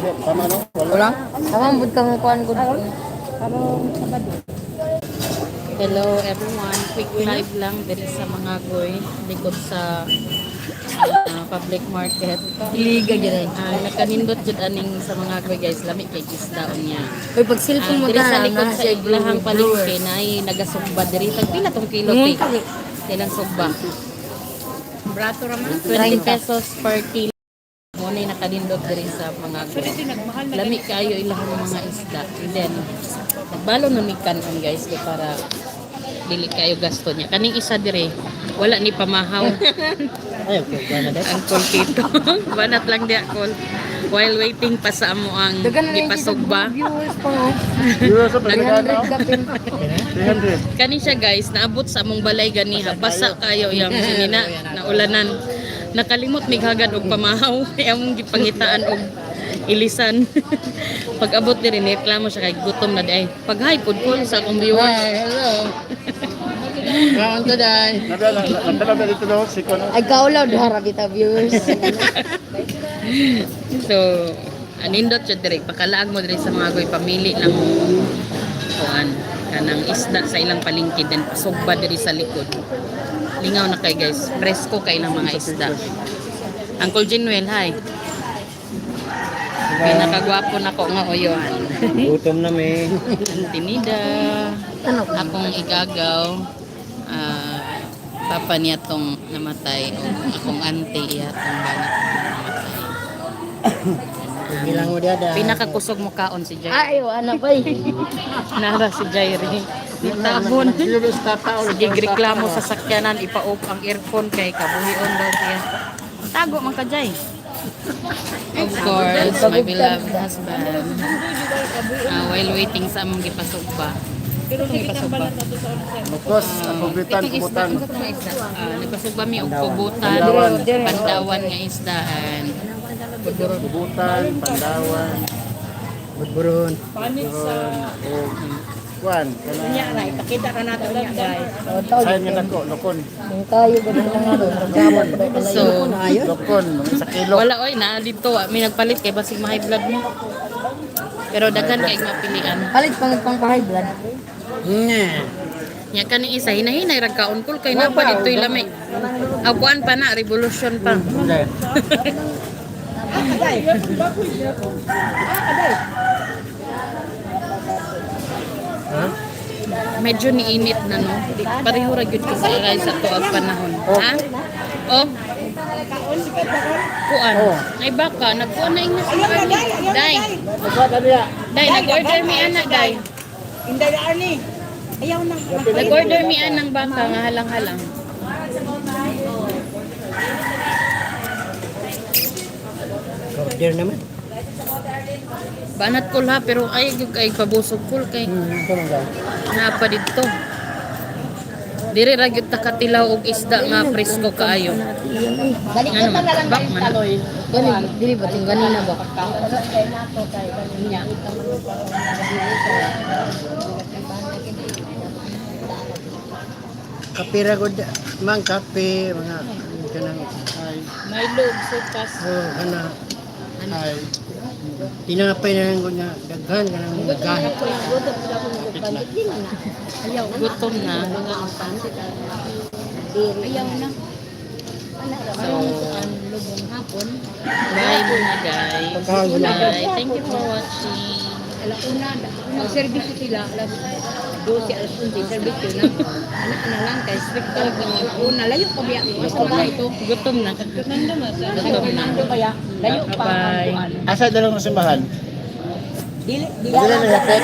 Tama no? Wala? Tama bud kang kuan gud. Hello everyone, quick live lang diri sa mga goy likod sa public market. Liga gyud. Nakanindot jud aning sa mga goy guys, lami kay isdaon niya. Oy pag cellphone mo Diri sa ta likod sa ilahang palengke na ay nagasugba diri tag pila tong kilo cake. Ilang sugba? brato ra man. 20 pesos per kilo. Mo na nakanindot diri sa mga goy. Lami kayo ilahang mga isda. And then nagbalo na mi kanon guys kay para dili kayo gasto niya. Kaning isa dire wala ni pamahaw. Ay, okay. Gana dahil. Ang call kito. Banat lang di call. While waiting pa sa amo ang gipasugba. Viewers pa oh. Euro sa pagkakana. 300 ka pin. 300. Kani siya guys, naabot sa among balay ganiha. Basa kayo yang sinina na ulanan. Nakalimot mighagad og pamahaw. Among gipangitaan og ilisan. Pag abot diri reklamo siya kay gutom na di ay. Pag hi pud call sa akong viewers. Hello. Kaon to dai. Nagdala dito daw si Kono. Ay kaulaw dara kita viewers. So, anindot siya direk. Pakalaag mo direk sa mga goy pamili ng kuan kanang isda sa ilang palengke then pasugba diri sa likod. Lingaw na kay guys. Presko kay ilang mga isda. Uncle Jinwell, hi. Pinakagwapo na ko nga oyon. Gutom na may. Antinida. Ano? Akong igagaw. Papa niya tong namatay. O akong auntie iya tong banat namatay. Bilang mo diada. Pinakakusog mo kaon si Jay. Ay, ano ba? Nara si Jairi. Tabon. Sige, reklamo sa sakyanan, ipa-off ang earphone kay kabuhion daw siya. Tago man ka, Jay. Of course, my beloved husband. While waiting sa among gipasugba. Pero gipasugba. Bukos, kubutan, kubutan. Nagpasugba mi og kubutan, pandawan nga isdaan. Kubutan, Pandawan. Budburon. Panit sa... Kuan. Nya na, ipakita ka nato niya, guys. Sayan nga nako, lokon. Yung tayo ba na nga doon? Nagjaman pa rin So, Lokon, sa kilo. wala oy na dito may nagpalit kay basig ma-high blood mo. Pero daghan kay mapilian. Palit pang high blood. Nya kani isa hinahinay ra kaon kul kay napa ditoy lami. Aguan pa na revolution pa. Medyo niinit na no. Pareho ra gyud kasi guys sa tuag panahon. Ha? Oh. Kuan. Ay baka nagkuan na ina sila ani. Day. Day nag-order mi ana day. Inday na ani. Ayaw na. Nag-order mi anang baka nga halang-halang. Order naman. Banat ko ha pero ay gyud kay pabusog kul kay napa didto. Diri ra gyud ta katilaw og isda nga presko kaayo. Dali ka na lang Bak man. Gani, dili ba ting ganina ba? Kape ra gud, mang kape, mga kanang ay. Milo supas. Kana ay. Tinapay na lang gud nga daghan kanang nagahit. Gutom na. Ayaw na. So, bye muna guys. Bye. Thank you for watching. Alauna, mag-service sila, alas 12, alas 11, service yun na. Anak na lang, kay strict talaga ng una. Layo pa biya. Asa ba ito? Gutom na. Gutom na. Kaya, layo pa. Bye. Asa dalang simbahan? Dili Dili na yapit.